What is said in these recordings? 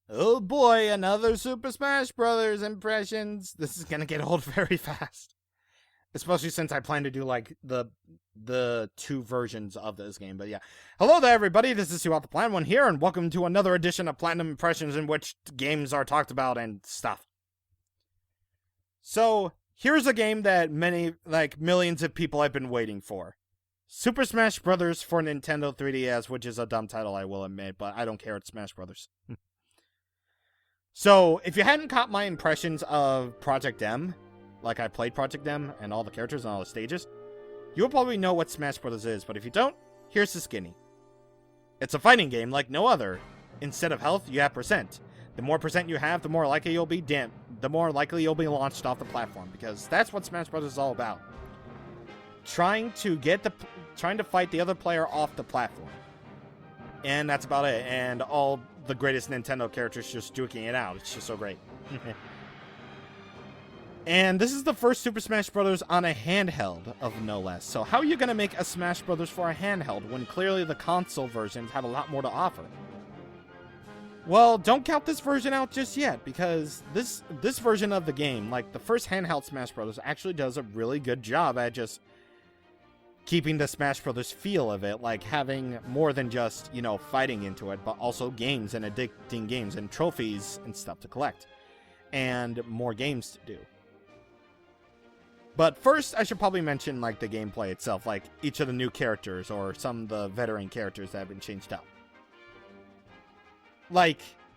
Oh boy, another Super Smash Brothers impressions. This is gonna get old very fast. Especially since I plan to do like the two versions of this game. But yeah. Hello there everybody, this is CwapTheNintendin here, and welcome to another edition of Platinum Impressions in which games are talked about and stuff. So, here's a game that millions of people have been waiting for. Super Smash Brothers for Nintendo 3DS, which is a dumb title, I will admit, but I don't care, it's Smash Brothers. So, if you hadn't caught my impressions of Project M, like I played Project M and all the characters and all the stages, you'll probably know what Smash Brothers is, but if you don't, here's the skinny. It's a fighting game like no other. Instead of health, you have percent. The more percent you have, the more likely you'll be launched off the platform, because that's what Smash Brothers is all about. Trying to fight the other player off the platform. And that's about it. And all the greatest Nintendo characters just duking it out. It's just so great. And this is the first Super Smash Bros. On a handheld, of no less. So how are you going to make a Smash Bros. For a handheld when clearly the console versions have a lot more to offer? Well, don't count this version out just yet, because this version of the game, like the first handheld Smash Bros., actually does a really good job at just keeping the Smash Brothers feel of it, like having more than just, fighting into it, but also games and addicting games and trophies and stuff to collect. And more games to do. But first, I should probably mention, the gameplay itself, like each of the new characters or some of the veteran characters that have been changed up.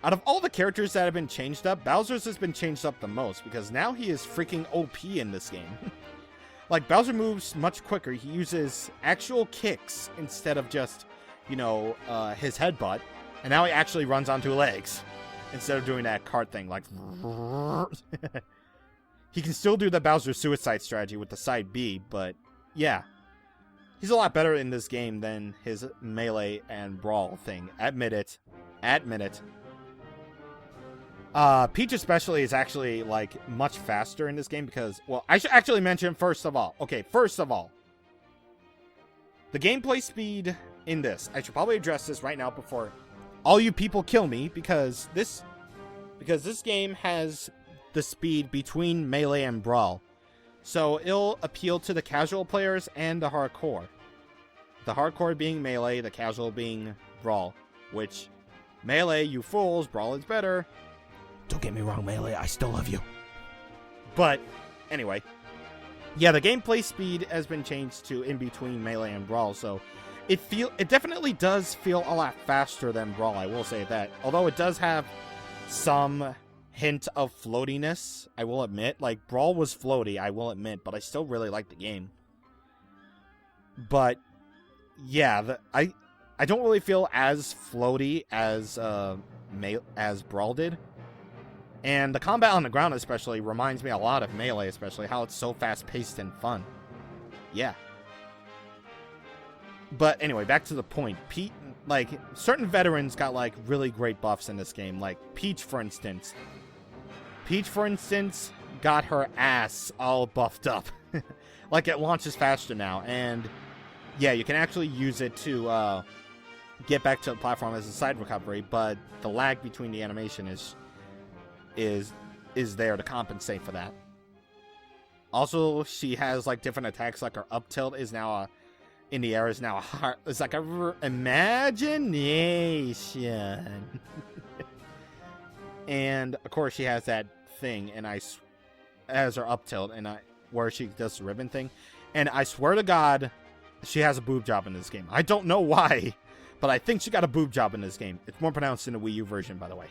Out of all the characters that have been changed up, Bowser's has been changed up the most, because now he is freaking OP in this game. Bowser moves much quicker. He uses actual kicks instead of just, his headbutt. And now he actually runs on two legs instead of doing that cart thing, He can still do the Bowser suicide strategy with the side B, but yeah. He's a lot better in this game than his melee and brawl thing. Admit it. Peach especially is actually, much faster in this game because, well, I should actually mention first of all, the gameplay speed in this. I should probably address this right now before all you people kill me, because this game has the speed between melee and brawl. So it'll appeal to the casual players and the hardcore. The hardcore being melee, the casual being brawl, which melee, you fools, brawl is better. Don't get me wrong, melee, I still love you. But, anyway. Yeah, the gameplay speed has been changed to in between melee and brawl, so it definitely does feel a lot faster than brawl, I will say that. Although it does have some hint of floatiness, I will admit. Brawl was floaty, I will admit, but I still really like the game. But, yeah, I don't really feel as floaty as Brawl did. And the combat on the ground especially reminds me a lot of Melee, especially how it's so fast-paced and fun. Yeah. But anyway, back to the point. Certain veterans got, really great buffs in this game. Peach, for instance. Got her ass all buffed up. It launches faster now. And, yeah, you can actually use it to get back to the platform as a side recovery, but the lag between the animation is there to compensate for that. Also, she has different attacks, her up tilt is now in the air is now a heart. It's a imagination. And of course she has that thing, and as her up tilt, and where she does the ribbon thing. And I swear to God, she has a boob job in this game. I don't know why, but I think she got a boob job in this game. It's more pronounced in the Wii U version, by the way.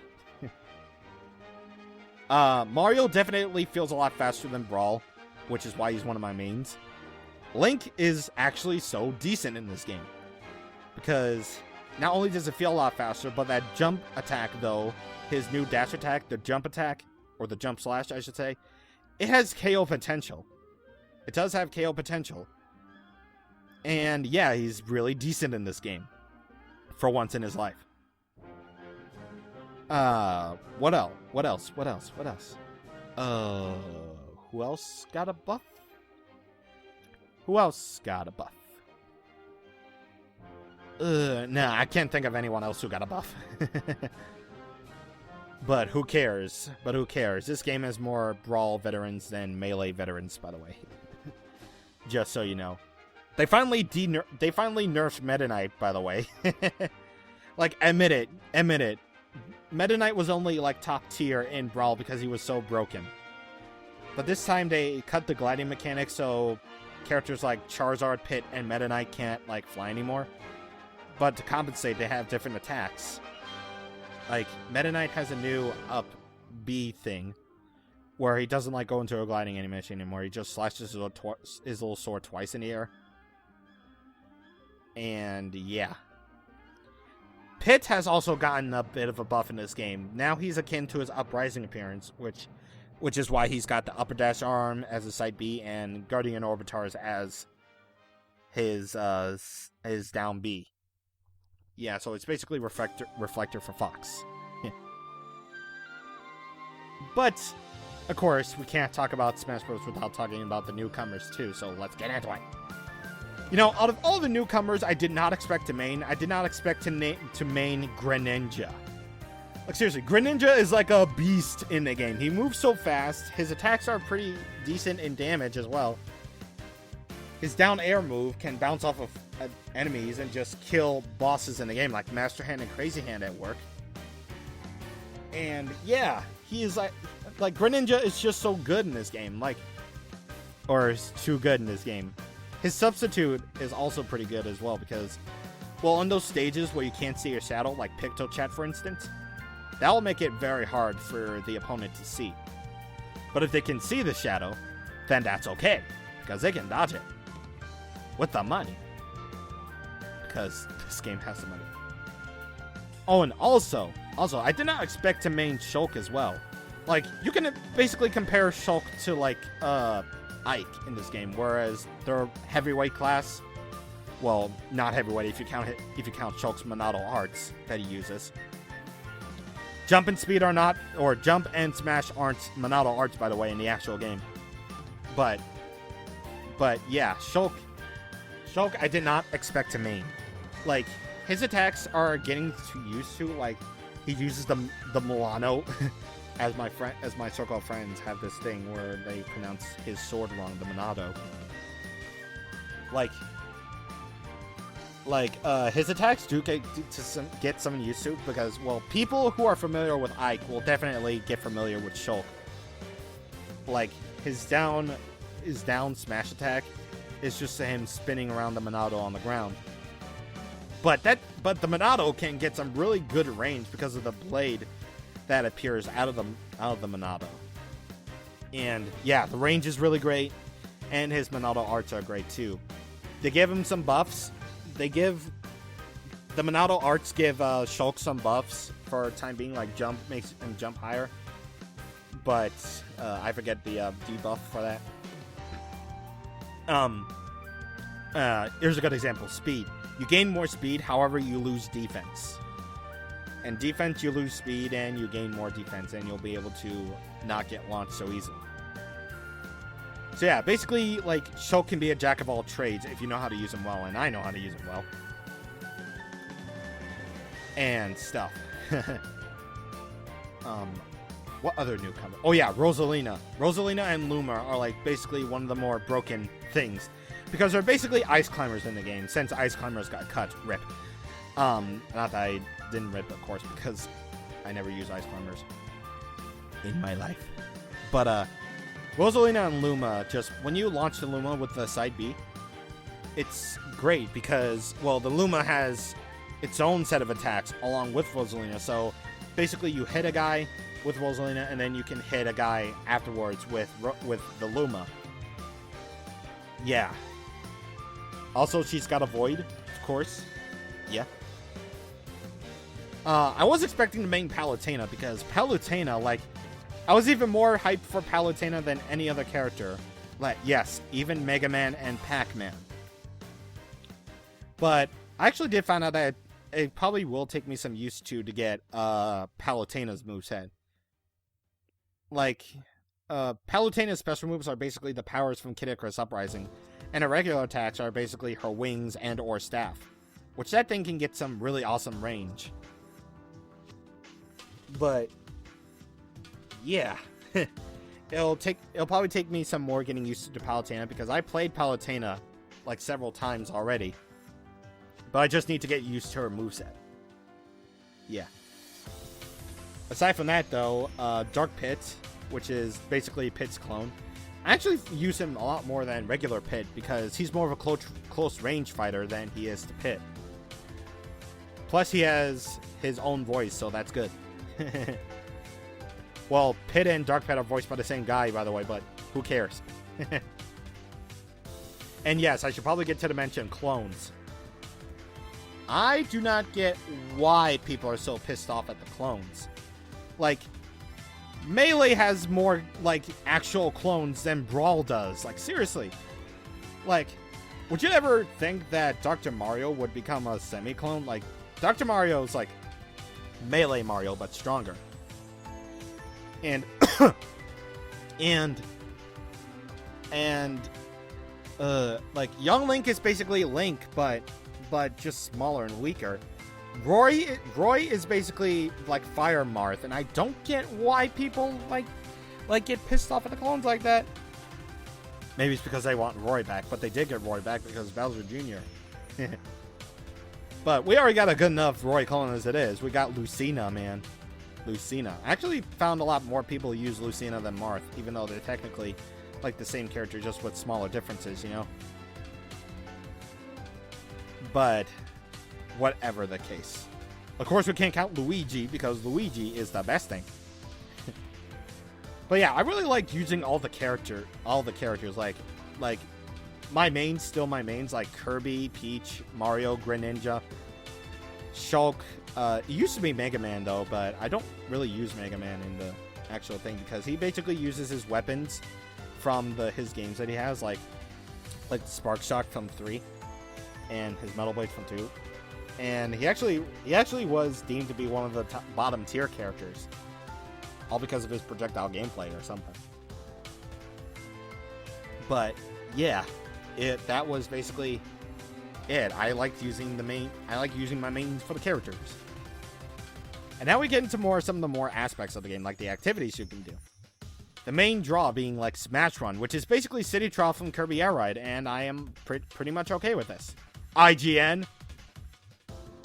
Mario definitely feels a lot faster than Brawl, which is why he's one of my mains. Link is actually so decent in this game, because not only does it feel a lot faster, but that jump attack, though, his new dash attack, the jump attack, or the jump slash, I should say, it has KO potential. It does have KO potential. And yeah, he's really decent in this game, for once in his life. What else? Who else got a buff? Nah, I can't think of anyone else who got a buff. But who cares? But who cares? This game has more Brawl veterans than Melee veterans, by the way. Just so you know. They finally nerfed Meta Knight, by the way. Like, admit it. Meta Knight was only, like, top tier in Brawl because he was so broken. But this time they cut the gliding mechanics so characters like Charizard, Pit, and Meta Knight can't, like, fly anymore. But to compensate, they have different attacks. Like, Meta Knight has a new up B thing where he doesn't, like, go into a gliding animation anymore. He just slashes his little sword twice in the air. And, yeah. Pit has also gotten a bit of a buff in this game. Now he's akin to his Uprising appearance, which is why he's got the Upper Dash arm as a side B and Guardian Orbitars as his down B. Yeah, so it's basically Reflector for Fox. But, of course, we can't talk about Smash Bros. Without talking about the newcomers, too, so let's get into it. You know, out of all the newcomers I did not expect to main, I did not expect to main Greninja. Like, seriously, Greninja is like a beast in the game. He moves so fast. His attacks are pretty decent in damage as well. His down air move can bounce off of enemies and just kill bosses in the game, like Master Hand and Crazy Hand at work. And, yeah, he is like Greninja is just so good in this game. Like, or is too good in this game. His substitute is also pretty good as well because, well, on those stages where you can't see your shadow, like Picto Chat, for instance, that will make it very hard for the opponent to see. But if they can see the shadow, then that's okay, because they can dodge it. With the money. Because this game has the money. Oh, and also, I did not expect to main Shulk as well. Like, you can basically compare Shulk to, like, Ike in this game, whereas their heavyweight class, well, not heavyweight if you count Shulk's Monado arts that he uses. Jump and speed are not, or jump and smash aren't Monado arts, by the way, in the actual game. But yeah, Shulk I did not expect to main. Like, his attacks are getting used to. Like, he uses the Milano. As my circle of friends have this thing where they pronounce his sword wrong, the Monado. His attacks do get someone used to because, well, people who are familiar with Ike will definitely get familiar with Shulk. Like, his down smash attack is just him spinning around the Monado on the ground. But the Monado can get some really good range because of the blade that appears out of the Monado. And yeah, the range is really great, and his Monado arts are great too. They give him some buffs. The Monado arts give Shulk some buffs for time being, like jump makes him jump higher. But I forget the debuff for that. Here's a good example: speed. You gain more speed, however you lose defense. And defense, you lose speed, and you gain more defense, and you'll be able to not get launched so easily. So yeah, basically, like, Shulk can be a jack of all trades if you know how to use him well, and I know how to use him well. And stuff. What other newcomer? Oh yeah, Rosalina. Rosalina and Luma are, like, basically one of the more broken things. Because they're basically ice climbers in the game, since ice climbers got cut. Rip. Not that I didn't rip, of course, because I never use ice climbers in my life. But Rosalina and Luma, just when you launch the Luma with the side B, it's great because, well, the Luma has its own set of attacks along with Rosalina. So basically you hit a guy with Rosalina and then you can hit a guy afterwards with the Luma. Yeah. Also, she's got a Void, of course. Yeah. I was expecting to main Palutena because Palutena, like, I was even more hyped for Palutena than any other character. Like, yes, even Mega Man and Pac-Man. But I actually did find out that it probably will take me some use to get Palutena's moveset. Like, Palutena's special moves are basically the powers from Kid Icarus Uprising, and her regular attacks are basically her wings and or staff, which that thing can get some really awesome range. But yeah. It'll probably take me some more getting used to Palutena, because I played Palutena like several times already. But I just need to get used to her moveset. Yeah. Aside from that, though, Dark Pit, which is basically Pit's clone, I actually use him a lot more than regular Pit, because he's more of a close range fighter than he is to Pit. Plus, he has his own voice, so that's good. Well, Pit and Dark Pit are voiced by the same guy, by the way, but who cares? And yes, I should probably get to the mention clones. I do not get why people are so pissed off at the clones. Like, Melee has more, like, actual clones than Brawl does. Like, seriously. Like, would you ever think that Dr. Mario would become a semi-clone? Like, Dr. Mario's, like, Melee Mario, but stronger. And, like, Young Link is basically Link, but just smaller and weaker. Roy is basically like Fire Marth, and I don't get why people like get pissed off at the clones like that. Maybe it's because they want Roy back, but they did get Roy back because Bowser Jr. But we already got a good enough Roy clone as it is. We got Lucina, man. Lucina. I actually found a lot more people use Lucina than Marth, even though they're technically like the same character, just with smaller differences, you know? But whatever the case. Of course, we can't count Luigi, because Luigi is the best thing. But yeah, I really like using all the characters. Like my mains, like Kirby, Peach, Mario, Greninja, Shulk. It used to be Mega Man, though, but I don't really use Mega Man in the actual thing, because he basically uses his weapons from his games that he has, like Spark Shock from 3, and his Metal Blade from 2. And he actually was deemed to be one of the bottom tier characters, all because of his projectile gameplay or something. But yeah, that was basically it. I liked using my mains for the characters. And now we get into some of the more aspects of the game, like the activities you can do. The main draw being like Smash Run, which is basically City Trial from Kirby Air Ride, and I am pretty much okay with this. IGN,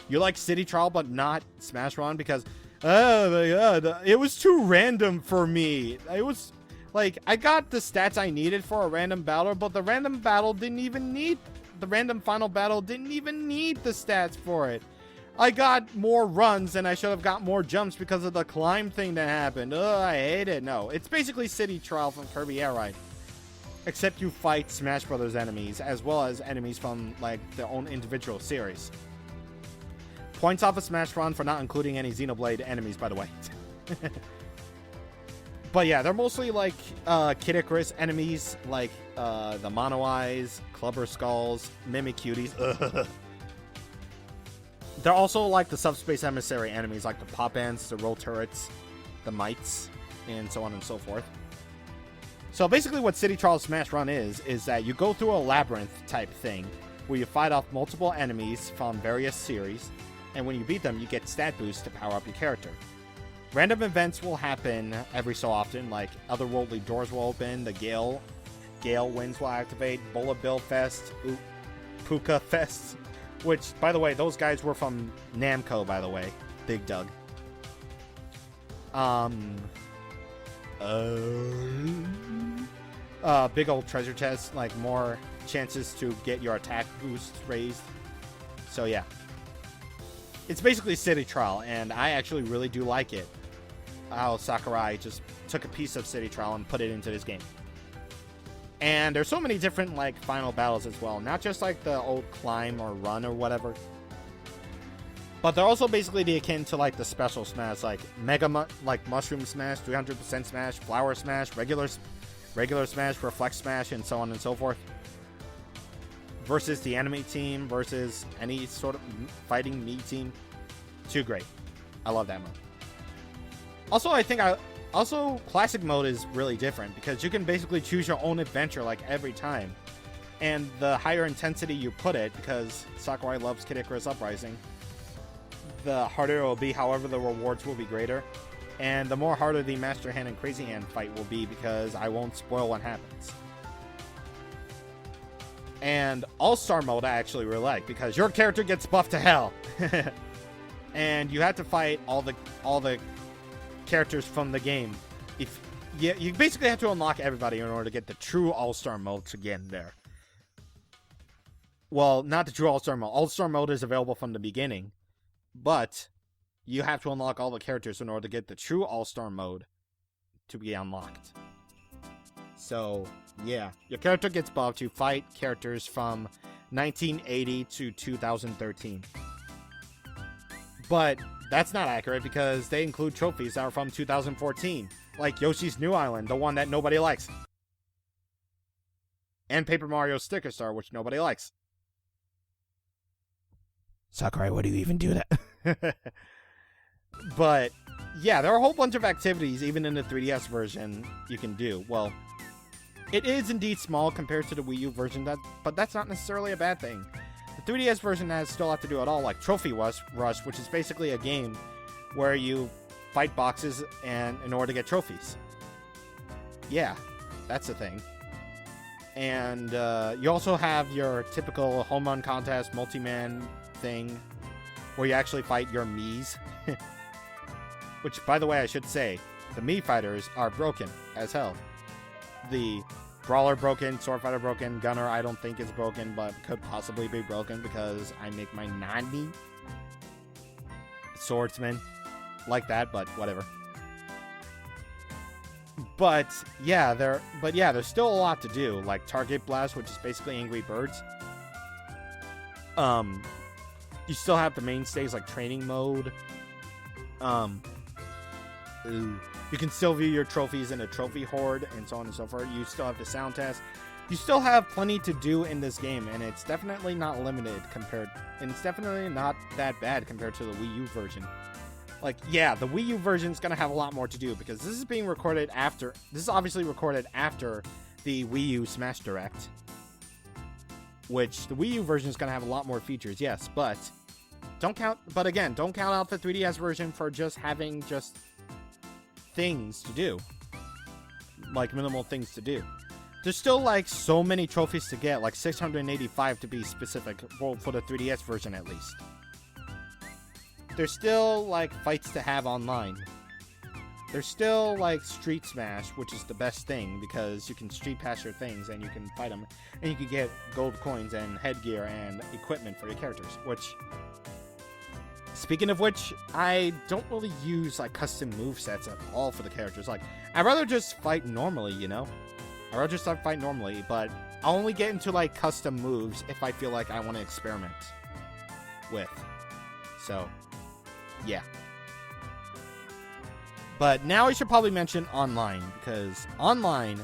you like City Trial but not Smash Run because, oh my god, it was too random for me. It was like, I got the stats I needed for a random battle, but the random final battle didn't even need the stats for it. I got more runs and I should have got more jumps because of the climb thing that happened. Ugh, I hate it. No, it's basically City Trial from Kirby Air Ride. Except you fight Smash Brothers enemies, as well as enemies from, like, their own individual series. Points off of Smash Run for not including any Xenoblade enemies, by the way. But yeah, they're mostly, like, Kid Icarus enemies, like, the Mono Eyes, Clubber Skulls, Mimicuties. Ugh. They're also, like, the Subspace Emissary enemies, like the Pop Ants, the Roll Turrets, the Mites, and so on and so forth. So basically what City Trial Smash Run is that you go through a labyrinth type thing where you fight off multiple enemies from various series, and when you beat them, you get stat boosts to power up your character. Random events will happen every so often, like otherworldly doors will open, the Gale winds will activate, Bola Bill Fest, Puka Fest, which, by the way, those guys were from Namco, by the way. Big Doug. Big old treasure chest, like more chances to get your attack boost raised. So yeah, it's basically City Trial, and I actually really do like it. How Sakurai just took a piece of City Trial and put it into this game. And there's so many different, like, final battles as well, not just like the old climb or run or whatever, but they're also basically akin to, like, the special smash, like Mushroom Smash, 300% Smash, Flower Smash, regular Smash, Reflect Smash, and so on and so forth. Versus the enemy team, versus any sort of fighting me team. Too great. I love that mode. Also, Classic Mode is really different, because you can basically choose your own adventure, like, every time. And the higher intensity you put it, because Sakurai loves Kid Icarus Uprising, the harder it will be, however the rewards will be greater. And the more harder the Master Hand and Crazy Hand fight will be, because I won't spoil what happens. And All-Star mode I actually really like, because your character gets buffed to hell. And you have to fight all the characters from the game. You basically have to unlock everybody in order to get the true All-Star mode to get in there. Well, not the true All-Star mode. All-Star mode is available from the beginning, but you have to unlock all the characters in order to get the true All-Star mode to be unlocked. So, yeah. Your character gets buffed to fight characters from 1980 to 2013. But that's not accurate, because they include trophies that are from 2014. Like Yoshi's New Island, the one that nobody likes. And Paper Mario Sticker Star, which nobody likes. Sakurai, why do you even do that? But, yeah, there are a whole bunch of activities, even in the 3DS version, you can do. Well, it is indeed small compared to the Wii U version, but that's not necessarily a bad thing. The 3DS version has still have to do it all, like Trophy Rush, which is basically a game where you fight boxes in order to get trophies. Yeah, that's the thing. And you also have your typical home run contest, multi-man thing, where you actually fight your Miis. Which, by the way, I should say, the Mii fighters are broken as hell. The Brawler broken, Sword Fighter broken, Gunner I don't think is broken, but could possibly be broken because I make my non-Mii Swordsman like that, but whatever. But yeah, there's still a lot to do, like Target Blast, which is basically Angry Birds. You still have the mainstays like training mode. You can still view your trophies in a trophy horde, and so on and so forth. You still have the sound test. You still have plenty to do in this game, and it's definitely not limited and it's definitely not that bad compared to the Wii U version. Like, yeah, the Wii U version is gonna have a lot more to do, because this is being recorded after. This is obviously recorded after the Wii U Smash Direct, which the Wii U version is gonna have a lot more features, yes, but don't count out the 3DS version for just having things to do, like minimal things to do. There's still like so many trophies to get, like 685 to be specific, well, for the 3DS version at least. There's still like fights to have online. There's still like Street Smash, which is the best thing, because you can street pass your things and you can fight them, and you can get gold coins and headgear and equipment for your characters, which, speaking of which, I don't really use like custom movesets at all for the characters. Like, I'd rather just fight normally, you know? I'd rather just fight normally, but I'll only get into like custom moves if I feel like I want to experiment with. So, yeah. But now I should probably mention online, because online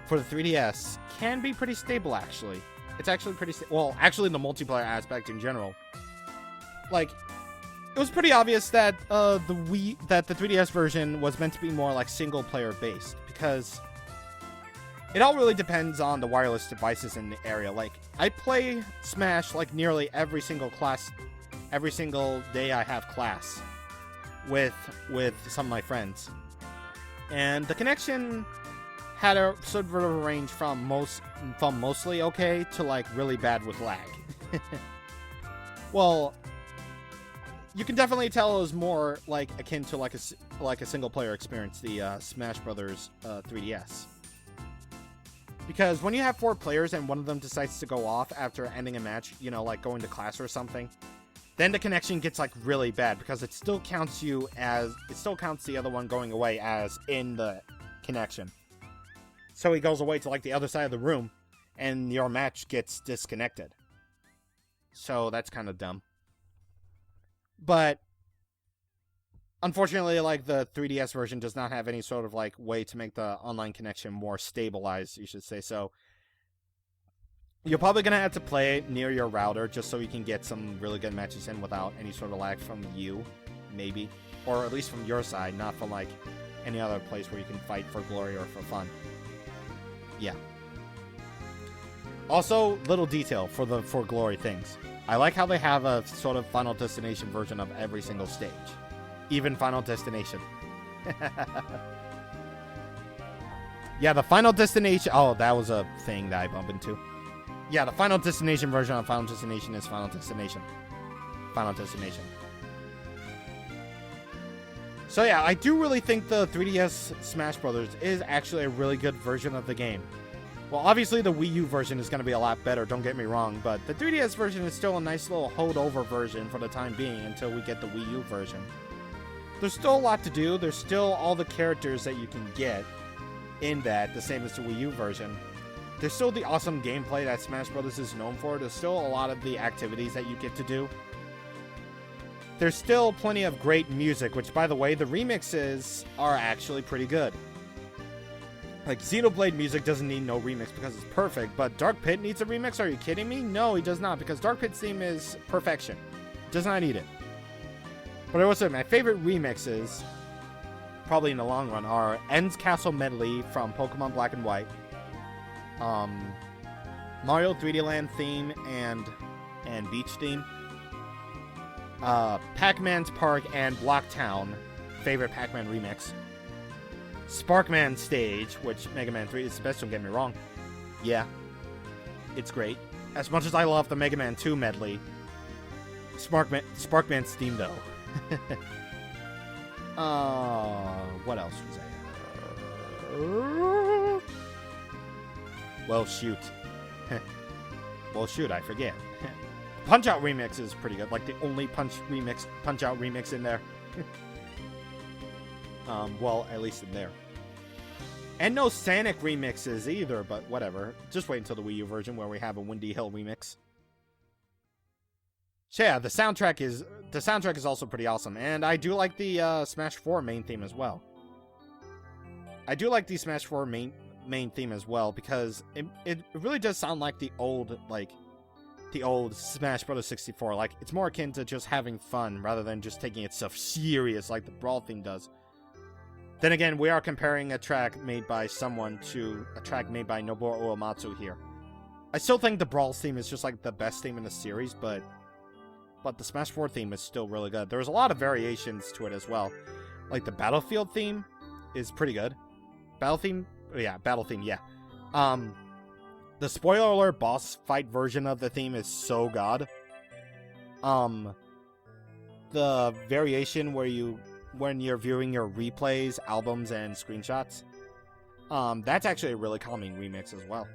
for the 3DS can be pretty stable, actually. It's actually pretty well, actually the multiplayer aspect in general. Like, it was pretty obvious that the 3DS version was meant to be more like single player based, because it all really depends on the wireless devices in the area. Like, I play Smash like nearly every single day I have class with some of my friends, and the connection had a sort of a range from mostly okay to like really bad with lag. Well, you can definitely tell it was more like akin to like a single player experience, the Smash Brothers 3DS. Because when you have 4 players and one of them decides to go off after ending a match, you know, like going to class or something, then the connection gets like really bad, because it still counts the other one going away as in the connection. So he goes away to like the other side of the room, and your match gets disconnected. So that's kind of dumb. But unfortunately, like, the 3DS version does not have any sort of like way to make the online connection more stabilized, you should say. So you're probably gonna have to play it near your router just so you can get some really good matches in without any sort of lag from you, maybe, or at least from your side, not from like any other place where you can fight for glory or for fun. Yeah. Also, little detail for glory things. I like how they have a sort of Final Destination version of every single stage. Even Final Destination. Yeah, the Final Destination... Oh, that was a thing that I bumped into. Yeah, the Final Destination version of Final Destination is Final Destination. Final Destination. So yeah, I do really think the 3DS Smash Brothers is actually a really good version of the game. Well, obviously the Wii U version is going to be a lot better, don't get me wrong, but the 3DS version is still a nice little holdover version for the time being until we get the Wii U version. There's still a lot to do. There's still all the characters that you can get in that, the same as the Wii U version. There's still the awesome gameplay that Smash Bros. Is known for. There's still a lot of the activities that you get to do. There's still plenty of great music, which, by the way, the remixes are actually pretty good. Like, Xenoblade music doesn't need no remix because it's perfect, but Dark Pit needs a remix? Are you kidding me? No, he does not, because Dark Pit's theme is perfection. Does not need it. But I will say, my favorite remixes, probably in the long run, are End's Castle Medley from Pokemon Black and White, Mario 3D Land theme and Beach theme, Pac-Man's Park and Blocktown, favorite Pac-Man remix, Sparkman Stage, which Mega Man 3 is the best, don't get me wrong. Yeah, it's great. As much as I love the Mega Man 2 medley, Sparkman's theme though. What else was there? Well, shoot. Well, shoot, I forget. Punch-Out remix is pretty good. Like, the only Punch-Out remix in there. Well, at least in there. And no Sonic remixes either, but whatever. Just wait until the Wii U version where we have a Windy Hill remix. So yeah, the soundtrack is also pretty awesome, and I do like the Smash 4 main theme as well. I do like the Smash 4 main theme as well because it really does sound like the old Smash Bros. 64. Like, it's more akin to just having fun rather than just taking itself serious like the Brawl theme does. Then again, we are comparing a track made by someone to a track made by Nobuo Uematsu here. I still think the Brawl theme is just like the best theme in the series, but the Smash 4 theme is still really good. There's a lot of variations to it as well. Like, the Battlefield theme is pretty good. Battle theme, yeah. The spoiler alert boss fight version of the theme is so god. The variation when you're viewing your replays, albums, and screenshots, that's actually a really calming remix as well.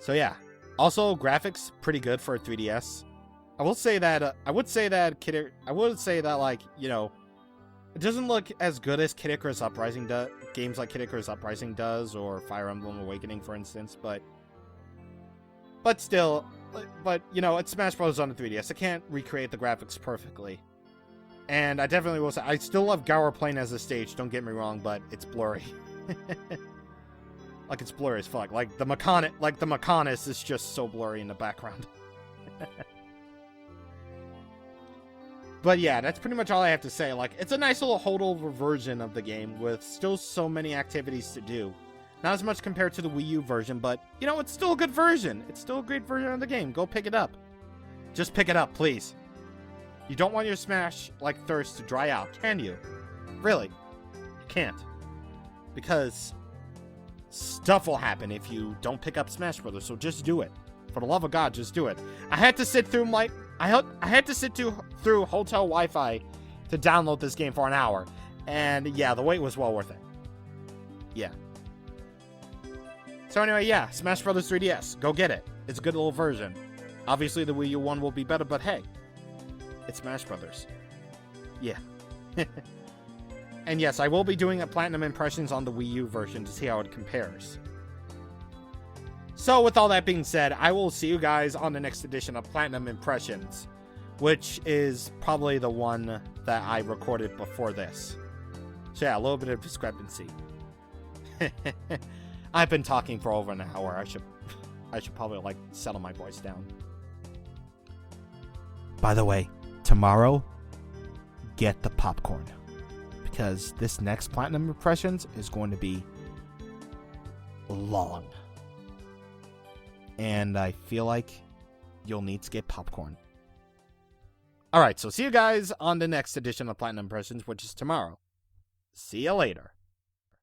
So yeah. Also, graphics pretty good for a 3DS. I would say that like, you know, it doesn't look as good as Kid Icarus Uprising does, games like Kid Icarus Uprising does, or Fire Emblem Awakening, for instance, but still, you know, it's Smash Bros. On the 3DS. It can't recreate the graphics perfectly. And I definitely will say, I still love Gower playing as a stage, don't get me wrong, but it's blurry. Like, it's blurry as fuck. Like, the Mechonis is just so blurry in the background. But yeah, that's pretty much all I have to say. Like, it's a nice little holdover version of the game with still so many activities to do. Not as much compared to the Wii U version, but, you know, it's still a good version. It's still a great version of the game. Go pick it up. Just pick it up, please. You don't want your Smash, like, thirst to dry out, can you? Really? You can't. Because stuff will happen if you don't pick up Smash Brothers, so just do it. For the love of God, just do it. I had to sit through through hotel Wi-Fi to download this game for an hour. And yeah, the wait was well worth it. Yeah. So anyway, yeah, Smash Brothers 3DS. Go get it. It's a good little version. Obviously, the Wii U one will be better, but hey, it's Smash Brothers. Yeah. And yes, I will be doing a Platinum Impressions on the Wii U version to see how it compares. So with all that being said, I will see you guys on the next edition of Platinum Impressions, which is probably the one that I recorded before this. So yeah, a little bit of discrepancy. I've been talking for over an hour. I should probably, like, settle my voice down. By the way, tomorrow, get the popcorn. Because this next Platinum Impressions is going to be long. And I feel like you'll need to get popcorn. Alright, so see you guys on the next edition of Platinum Impressions, which is tomorrow. See you later.